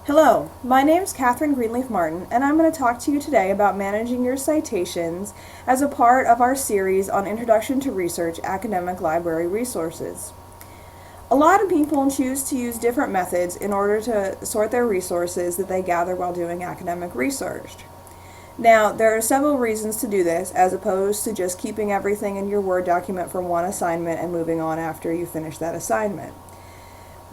Hello, my name is Catherine Greenleaf Martin, and I'm going to talk to you today about managing your citations as a part of our series on Introduction to Research Academic Library Resources. A lot of people choose to use different methods in order to sort their resources that they gather while doing academic research. Now, there are several reasons to do this, as opposed to just keeping everything in your Word document from one assignment and moving on after you finish that assignment.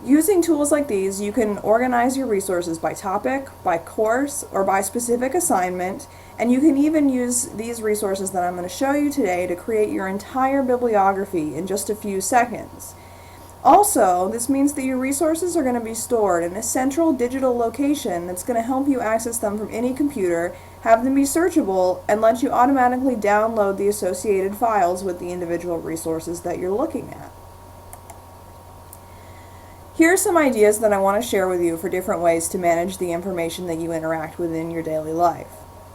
Using tools like these, you can organize your resources by topic, by course, or by specific assignment, and you can even use these resources that I'm going to show you today to create your entire bibliography in just a few seconds. Also, this means that your resources are going to be stored in a central digital location that's going to help you access them from any computer, have them be searchable, and let you automatically download the associated files with the individual resources that you're looking at. Here are some ideas that I want to share with you for different ways to manage the information that you interact with in your daily life.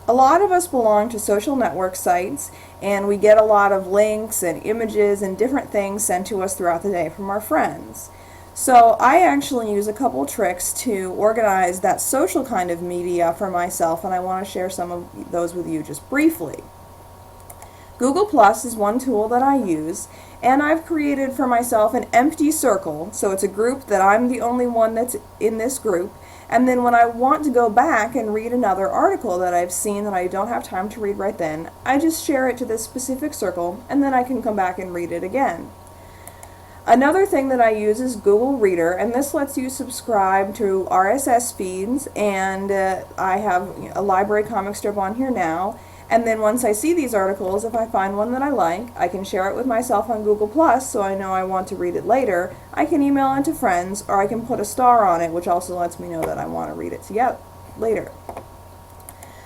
A lot of us belong to social network sites, and we get a lot of links and images and different things sent to us throughout the day from our friends. So I actually use a couple tricks to organize that social kind of media for myself, and I want to share some of those with you just briefly. Google Plus is one tool that I use, and I've created for myself an empty circle, so it's a group that I'm the only one that's in this group, and then when I want to go back and read another article that I've seen that I don't have time to read right then, I just share it to this specific circle, and then I can come back and read it again. Another thing that I use is Google Reader, and this lets you subscribe to RSS feeds, and I have a library comic strip on here now. And then once I see these articles, if I find one that I like, I can share it with myself on Google Plus so I know I want to read it later. I can email it to friends, or I can put a star on it, which also lets me know that I want to read it later.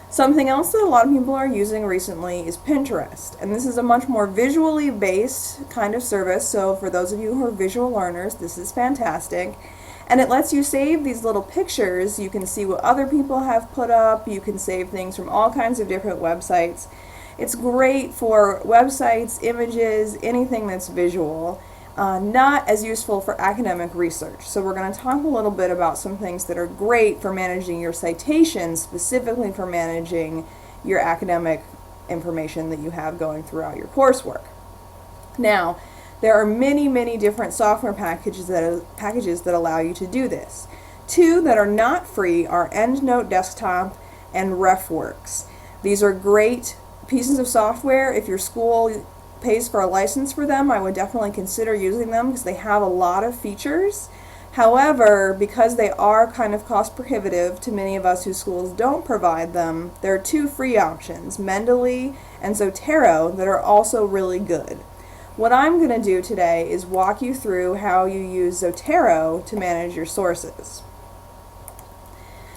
Something else that a lot of people are using recently is Pinterest. And this is a much more visually based kind of service, so for those of you who are visual learners, this is fantastic. And it lets you save these little pictures. You can see what other people have put up. You can save things from all kinds of different websites. It's great for websites, images, anything that's visual. Not as useful for academic research. So we're going to talk a little bit about some things that are great for managing your citations, specifically for managing your academic information that you have going throughout your coursework. Now, there are many different software packages that allow you to do this. Two that are not free are EndNote Desktop and RefWorks. These are great pieces of software. If your school pays for a license for them, I would definitely consider using them because they have a lot of features. However, because they are kind of cost prohibitive to many of us whose schools don't provide them, there are two free options, Mendeley and Zotero, that are also really good. What I'm going to do today is walk you through how you use Zotero to manage your sources.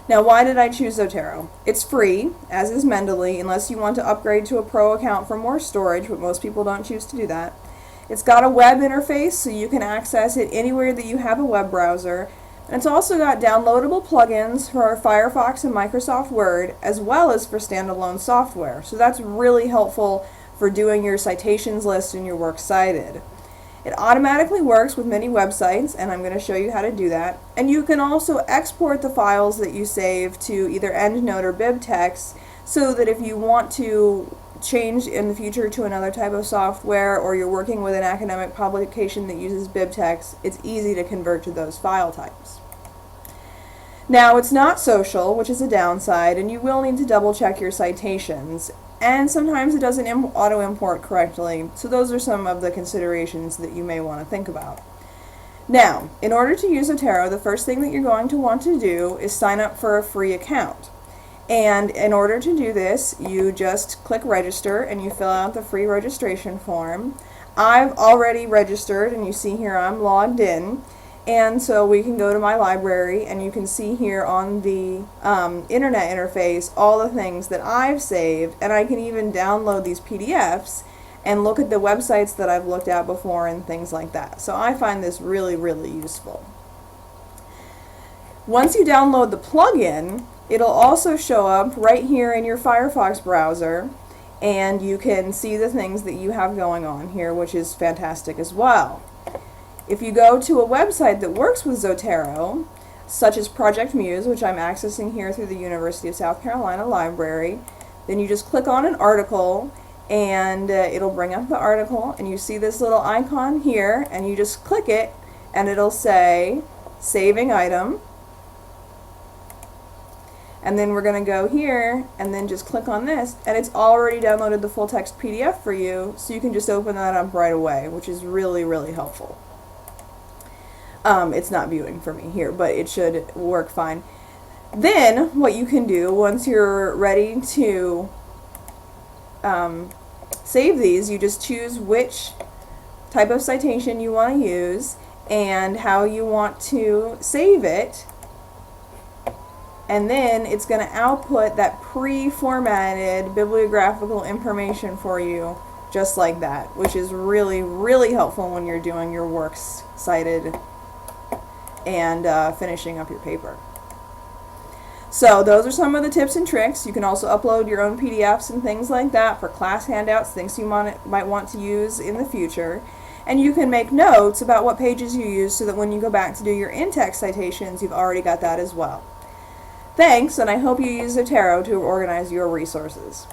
Now, why did I choose Zotero? It's free, as is Mendeley, unless you want to upgrade to a pro account for more storage, but most people don't choose to do that. It's got a web interface, so you can access it anywhere that you have a web browser. And it's also got downloadable plugins for Firefox and Microsoft Word, as well as for standalone software. So that's really helpful for doing your citations list and your works cited. It automatically works with many websites, and I'm going to show you how to do that. And you can also export the files that you save to either EndNote or BibTeX, so that if you want to change in the future to another type of software, or you're working with an academic publication that uses BibTeX, it's easy to convert to those file types. Now, it's not social, which is a downside, and you will need to double check your citations. And sometimes it doesn't auto-import correctly, so those are some of the considerations that you may want to think about. Now, in order to use Zotero, the first thing that you're going to want to do is sign up for a free account. And in order to do this, you just click register and you fill out the free registration form. I've already registered, and you see here I'm logged in. And so we can go to my library, and you can see here on the internet interface all the things that I've saved, and I can even download these PDFs and look at the websites that I've looked at before and things like that. So I find this really useful. Once you download the plugin, it'll also show up right here in your Firefox browser, and you can see the things that you have going on here, which is fantastic as well. If you go to a website that works with Zotero, such as Project Muse, which I'm accessing here through the University of South Carolina Library. Then you just click on an article, and it'll bring up the article, and you see this little icon here, and you just click it, and it'll say saving item. And then we're going to go here and then just click on this, and it's already downloaded the full text PDF for you, so you can just open that up right away, which is really, really helpful. It's not viewing for me here, but it should work fine. Then what you can do once you're ready to save these, you just choose which type of citation you want to use and how you want to save it, and then it's going to output that pre-formatted bibliographical information for you just like that, which is really, really helpful when you're doing your works cited and finishing up your paper. So those are some of the tips and tricks. You can also upload your own PDFs and things like that for class handouts, things you might want to use in the future. And you can make notes about what pages you use so that when you go back to do your in-text citations, you've already got that as well. Thanks, and I hope you use Zotero to organize your resources.